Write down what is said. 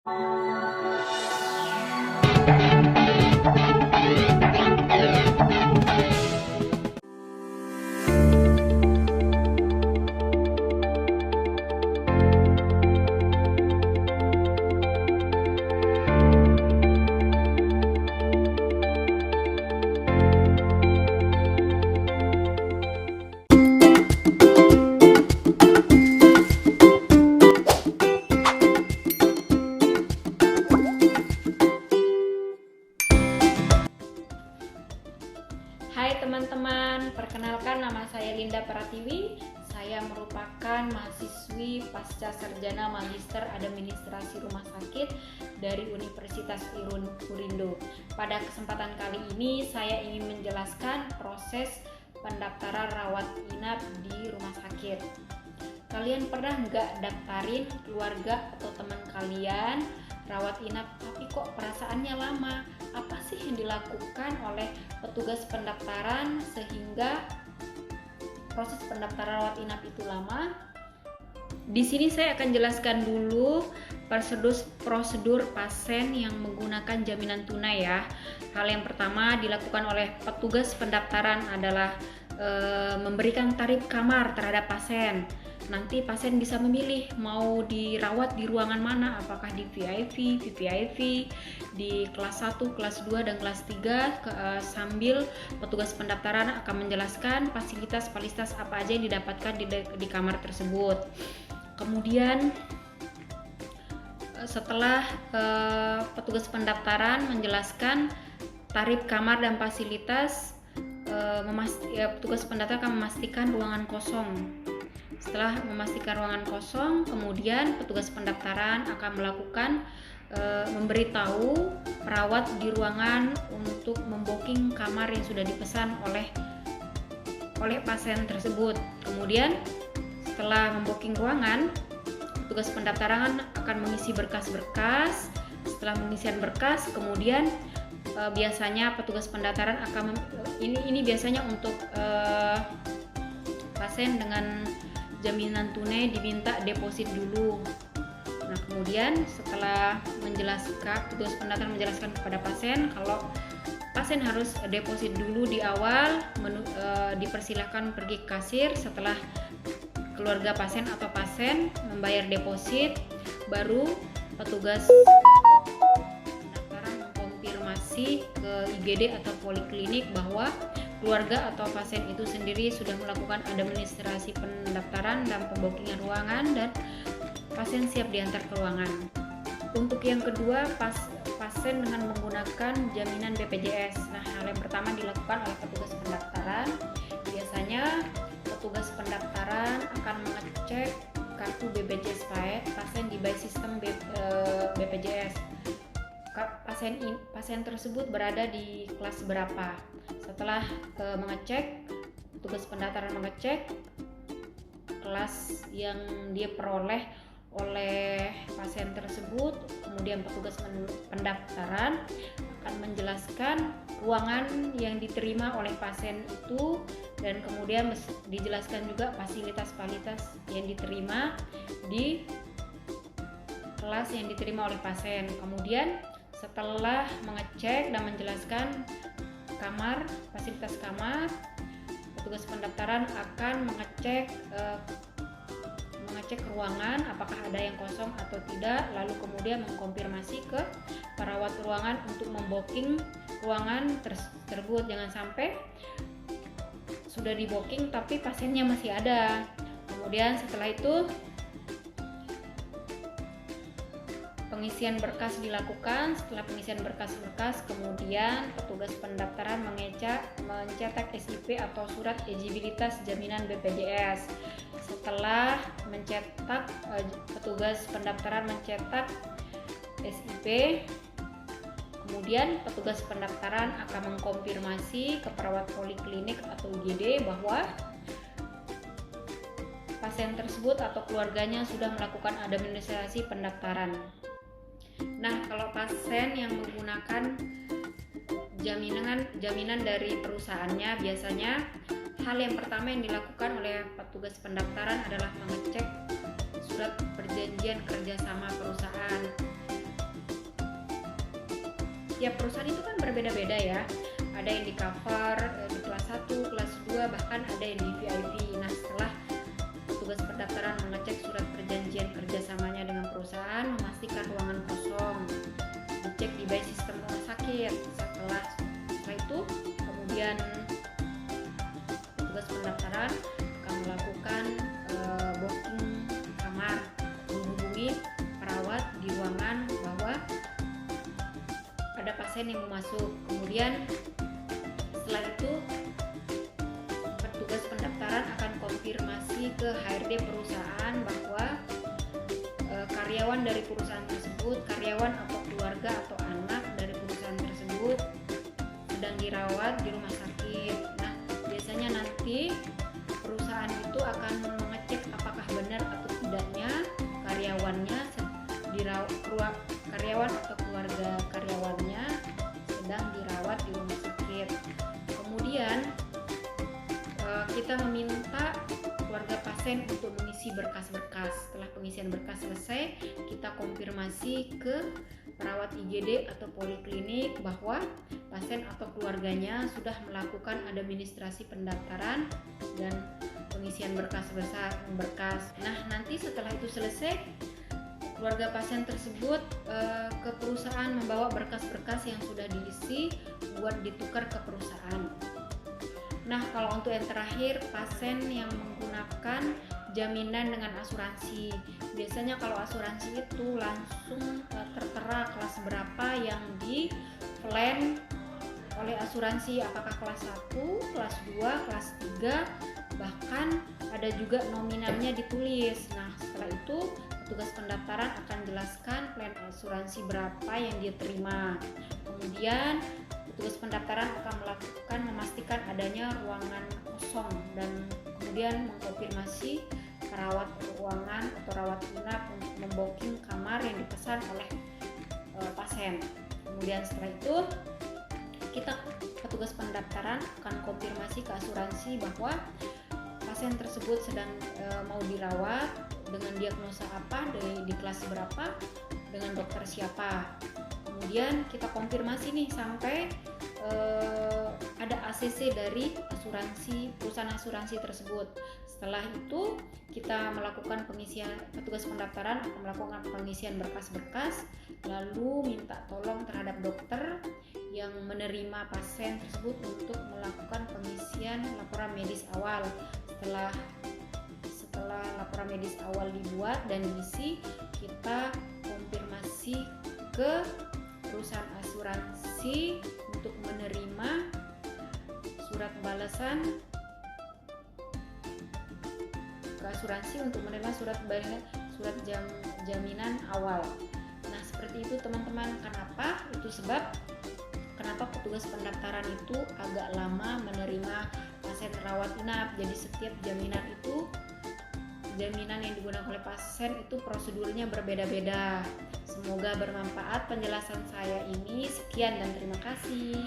Hai teman-teman, perkenalkan nama saya Linda Pratiwi. Saya merupakan mahasiswi pasca sarjana Magister Administrasi Rumah Sakit dari Universitas Irun Urindo. Pada kesempatan kali ini saya ingin menjelaskan proses pendaftaran rawat inap di rumah sakit. Kalian pernah nggak daftarin keluarga atau teman kalian rawat inap, tapi kok perasaannya lama? Apa sih yang dilakukan oleh petugas pendaftaran sehingga proses pendaftaran rawat inap itu lama? Di sini saya akan jelaskan dulu prosedur pasien yang menggunakan jaminan tunai ya. Hal yang pertama dilakukan oleh petugas pendaftaran adalah memberikan tarif kamar terhadap pasien. Nanti pasien bisa memilih mau dirawat di ruangan mana, apakah di VIP, VVIP, di kelas 1, kelas 2, dan kelas 3, sambil petugas pendaftaran akan menjelaskan fasilitas apa aja yang didapatkan di kamar tersebut. Kemudian setelah petugas pendaftaran menjelaskan tarif kamar dan fasilitas, petugas pendaftaran akan memastikan ruangan kosong. Setelah memastikan ruangan kosong, kemudian petugas pendaftaran akan melakukan memberitahu perawat di ruangan untuk membooking kamar yang sudah dipesan oleh pasien tersebut. Kemudian setelah membooking ruangan, petugas pendaftaran akan mengisi berkas-berkas. Setelah pengisian berkas, kemudian biasanya petugas pendaftaran akan ini biasanya untuk pasien dengan jaminan tunai diminta deposit dulu. Nah, kemudian setelah petugas pendaftaran menjelaskan kepada pasien kalau pasien harus deposit dulu di awal, dipersilahkan pergi ke kasir. Setelah keluarga pasien atau pasien membayar deposit, baru petugas pendaftaran mengkonfirmasi ke IGD atau poliklinik bahwa keluarga atau pasien itu sendiri sudah melakukan administrasi pendaftaran dan pembookingan ruangan dan pasien siap diantar ke ruangan. Untuk yang kedua, pasien dengan menggunakan jaminan BPJS. Nah, hal yang pertama dilakukan oleh petugas pendaftaran. Biasanya petugas pendaftaran akan mengecek kartu BPJS pasien di by sistem BPJS. Pasien tersebut berada di kelas berapa. Setelah mengecek, petugas pendaftaran mengecek kelas yang dia peroleh oleh pasien tersebut, kemudian petugas pendaftaran akan menjelaskan ruangan yang diterima oleh pasien itu, dan kemudian dijelaskan juga fasilitas-fasilitas yang diterima di kelas yang diterima oleh pasien. Kemudian setelah mengecek dan menjelaskan fasilitas kamar, petugas pendaftaran akan mengecek ruangan apakah ada yang kosong atau tidak, lalu kemudian mengkonfirmasi ke perawat ruangan untuk membooking ruangan tersebut. Jangan sampai sudah di booking tapi pasiennya masih ada. Kemudian setelah itu pengisian berkas dilakukan. Setelah pengisian berkas-berkas, kemudian petugas pendaftaran mencetak SIP atau surat eligibilitas jaminan BPJS. Setelah mencetak, petugas pendaftaran mencetak SIP, kemudian petugas pendaftaran akan mengkonfirmasi ke perawat poliklinik atau IGD bahwa pasien tersebut atau keluarganya sudah melakukan administrasi pendaftaran. Nah, kalau pasien yang menggunakan jaminan dari perusahaannya, biasanya hal yang pertama yang dilakukan oleh petugas pendaftaran adalah mengecek surat perjanjian kerjasama perusahaan. setiap perusahaan itu kan berbeda-beda ya. Ada yang di cover di kelas 1, kelas 2, bahkan ada yang di VIP. Nah, setelah petugas pendaftaran mengecek surat perjanjian kerjasamanya dengan perusahaan, memastikan ruangan kosong, dicek di by sistem rumah sakit. Setelah itu, kemudian petugas pendaftaran akan melakukan booking kamar, menghubungi perawat di ruangan bahwa ada pasien yang mau masuk. Kemudian setelah itu petugas pendaftaran akan konfirmasi ke HRD perusahaan bahwa karyawan dari perusahaan tersebut, karyawan atau keluarga atau anak dari perusahaan tersebut sedang dirawat di rumah sakit. Nah, biasanya nanti perusahaan itu akan mengecek apakah benar atau tidaknya karyawan atau keluarga karyawannya sedang dirawat di rumah sakit. Kemudian kita meminta keluarga pasien untuk mengisi berkas-berkas. Setelah pengisian berkas selesai, kita konfirmasi ke perawat IGD atau poliklinik bahwa pasien atau keluarganya sudah melakukan administrasi pendaftaran dan pengisian berkas. Nah, nanti setelah itu selesai, keluarga pasien tersebut ke perusahaan membawa berkas-berkas yang sudah diisi buat ditukar ke perusahaan. Nah, kalau untuk yang terakhir, pasien yang menggunakan jaminan dengan asuransi. Biasanya kalau asuransi itu langsung tertera kelas berapa yang di plan oleh asuransi, apakah kelas 1, kelas 2, kelas 3, bahkan ada juga nominalnya ditulis. Nah, setelah itu petugas pendaftaran akan jelaskan plan asuransi berapa yang dia terima. Kemudian petugas pendaftaran akan memastikan adanya ruangan kosong dan kemudian mengkonfirmasi perawat ruangan atau rawat inap untuk membooking kamar yang dipesan oleh pasien. Kemudian setelah itu petugas pendaftaran akan konfirmasi ke asuransi bahwa pasien tersebut sedang mau dirawat dengan diagnosa apa, di kelas berapa, dengan dokter siapa. Kemudian kita konfirmasi nih sampai ada ACC dari perusahaan asuransi tersebut. Setelah itu kita melakukan petugas pendaftaran akan melakukan pengisian berkas-berkas, lalu minta tolong terhadap dokter yang menerima pasien tersebut untuk melakukan pengisian laporan medis awal. Setelah laporan medis awal dibuat dan diisi, kita konfirmasi ke perusahaan asuransi untuk menerima surat balasan ke asuransi untuk menerima surat jaminan awal. Nah, seperti itu teman-teman. Itu sebab kenapa petugas pendaftaran itu agak lama menerima pasien rawat inap. Jadi setiap jaminan yang digunakan oleh pasien itu prosedurnya berbeda-beda. Semoga bermanfaat penjelasan saya ini. Sekian dan terima kasih.